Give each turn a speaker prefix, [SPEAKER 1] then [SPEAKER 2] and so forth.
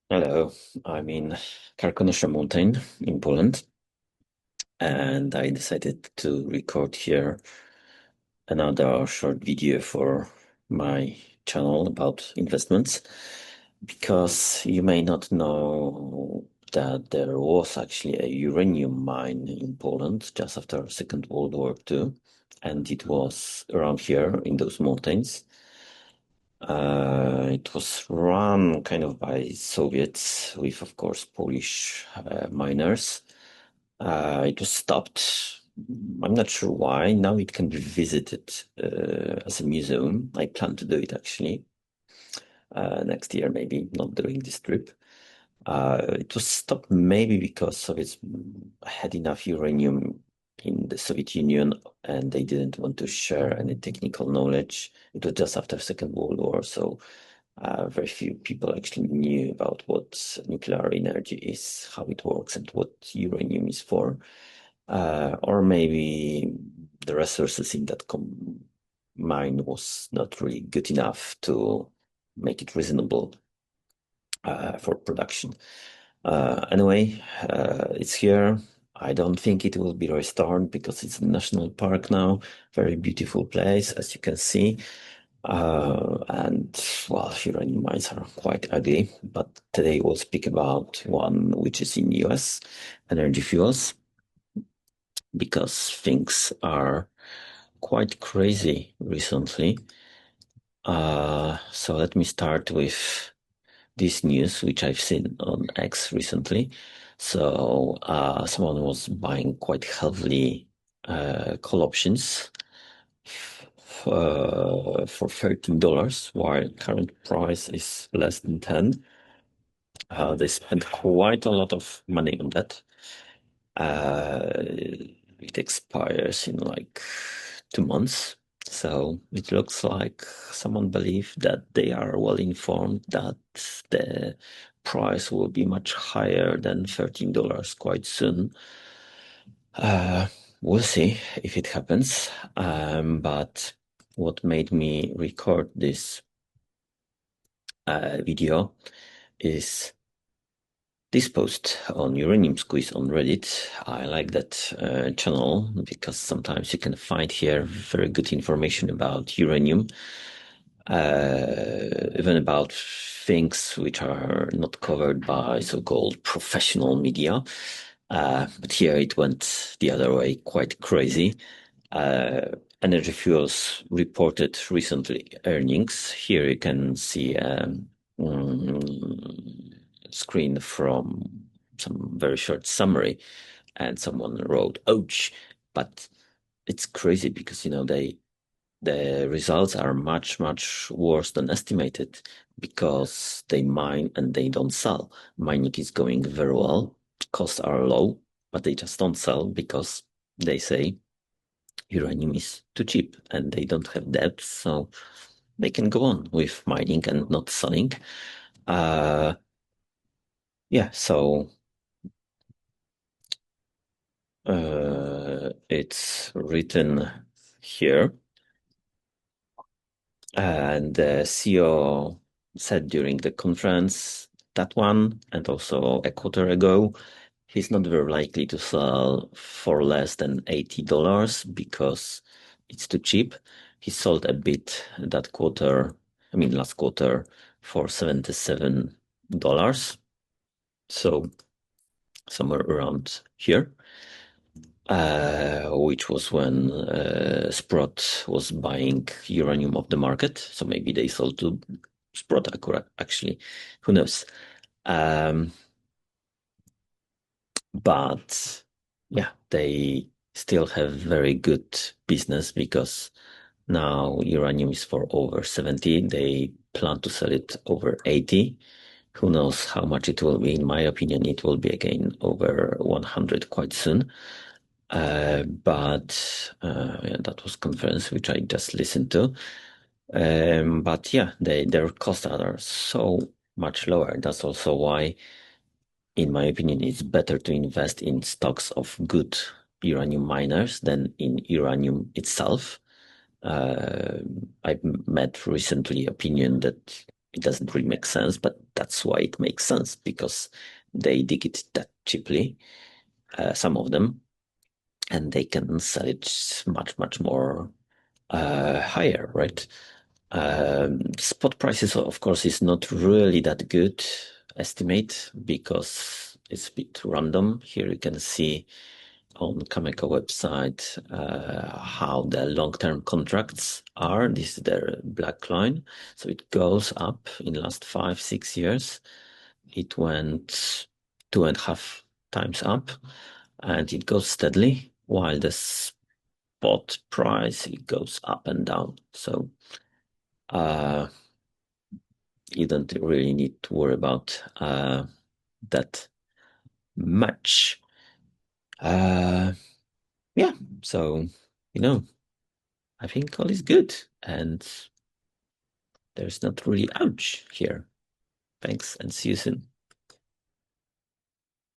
[SPEAKER 1] Hello, I'm in Karkonosze Mountain in Poland, and I decided to record here another short video for my channel about investments because you may not know that there was actually a uranium mine in Poland just after Second World War II, and it was around here in those mountains. It was run kind of by Soviets with, of course, Polish miners. It was stopped. I'm not sure why. Now it can be visited as a museum. I plan to do it actually next year, maybe not during this trip. It was stopped maybe because Soviets had enough uranium in the Soviet Union and they didn't want to share any technical knowledge. It was just after Second World War, so very few people actually knew about what nuclear energy is, how it works, and what uranium is for. Or maybe the resources in that mine was not really good enough to make it reasonable for production. Anyway, it's here. I don't think it will be restored because it's a national park now. Very beautiful place, as you can see. And well, uranium mines are quite ugly, but today we'll speak about one which is in US, energy fuels, because things are quite crazy recently. So let me start with this news, which I've seen on X recently. So someone was buying quite heavily call options for $13, while current price is less than 10. They spent quite a lot of money on that. It expires in like 2 months. So it looks like someone believed that they are well informed that the price will be much higher than $13 quite soon. Uh, we'll see if it happens. But what made me record this video is this post on Uranium Squeeze on Reddit. I like that channel because sometimes you can find here very good information about uranium, even about things which are not covered by so-called professional media. But here it went the other way, quite crazy. Uh, Energy Fuels reported recently earnings. Here you can see mm, screen from some very short summary, and someone wrote ouch, but it's crazy because the results are much worse than estimated because they mine and they don't sell. Mining is going very well, costs are low, but they just don't sell because they say uranium is too cheap and they don't have debt, so they can go on with mining and not selling. uh yeah, so it's written here, and the CEO said during the conference, that one, and also a quarter ago, he's not very likely to sell for less than $80 because it's too cheap. He sold a bit that quarter, I mean last quarter, for $77. So somewhere around here. Which was when Sprott was buying uranium off the market. So maybe they sold to Sprott actually. Who knows? Um, but yeah, they still have very good business because now uranium is for over 70. They plan to sell it over 80. Who knows how much it will be? In my opinion, it will be again over 100 quite soon. But yeah, that was conference which I just listened to. But yeah, their costs are so much lower. That's also why, in my opinion, it's better to invest in stocks of good uranium miners than in uranium itself. I met recently opinion that it doesn't really make sense, but that's why it makes sense, because they dig it that cheaply, some of them, and they can sell it much, much more higher, right? Spot prices, of course, is not really that good estimate because it's a bit random. Here you can see on Cameco website how the long-term contracts are. This is their black line. So it goes up in the last 5-6 years. It went 2.5 times up, and it goes steadily, while the spot price, it goes up and down. So you don't really need to worry about that much. Yeah, so I think all is good, and there's not really ouch here. Thanks, and see you soon.